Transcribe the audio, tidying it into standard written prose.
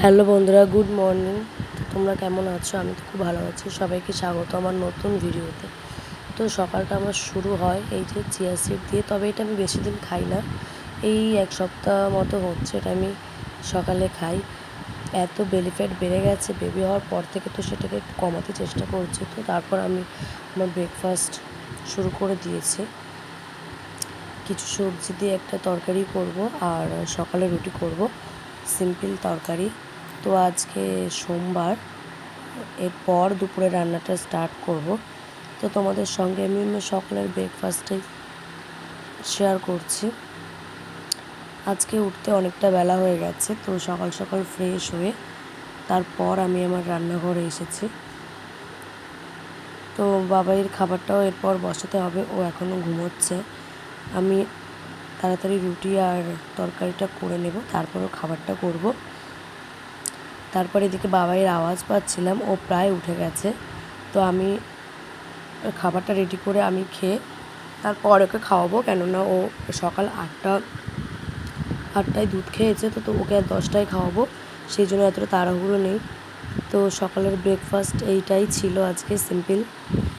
Hello বন্ধুরা, good morning. তো তোমরা কেমন আছো? আমি তো খুব ভালো আছি। সবাইকে স্বাগত আমার নতুন ভিডিওতে। তো সকালটা আমার শুরু হয় এই যে চিয়া সিড দিয়ে, তবে এটা আমি বেশি দিন খাই না। এই এক সপ্তাহ মতো হচ্ছে এটা আমি সকালে খাই। এত বেলি ফ্যাট বেড়ে গেছে বেবি হওয়ার পর থেকে, তো সেটাকে একটু কমাতে চেষ্টা করছি। তো তারপর আমি আমার ব্রেকফাস্ট শুরু করে দিয়েছি। কিছু সবজি দিয়ে একটা তরকারি করব আর সকালে রুটি করব, সিম্পল তরকারি। তো আজকে সোমবার, এরপর দুপুরে রান্নাটা স্টার্ট করব। তো তোমাদের সঙ্গে আমি সকালের ব্রেকফাস্টে শেয়ার করছি। আজকে উঠতে অনেকটা বেলা হয়ে গেছে, তো সকাল সকাল ফ্রেশ হয়ে তারপর আমি আমার রান্নাঘরে এসেছি। তো বাবাইয়ের খাবারটাও এরপর বসাতে হবে, ও এখনও ঘুমোচ্ছে। আমি তাড়াতাড়ি রুটি আর তরকারিটা করে নেব, তারপরও খাবারটা করব। তারপর এদিকে বাবাইয়ের আওয়াজ পাচ্ছিলাম, ও প্রায় উঠে গেছে। তো আমি খাবারটা রেডি করে আমি খেয়ে তারপর ওকে খাওয়াবো, কেননা ও সকাল আটটায় দুধ খেয়েছে। তো ওকে আর 10টায় খাওয়াবো, সেই জন্য এতটা তাড়াহুড়ো নেই। তো সকালের ব্রেকফাস্ট এইটাই ছিল আজকে, সিম্পল।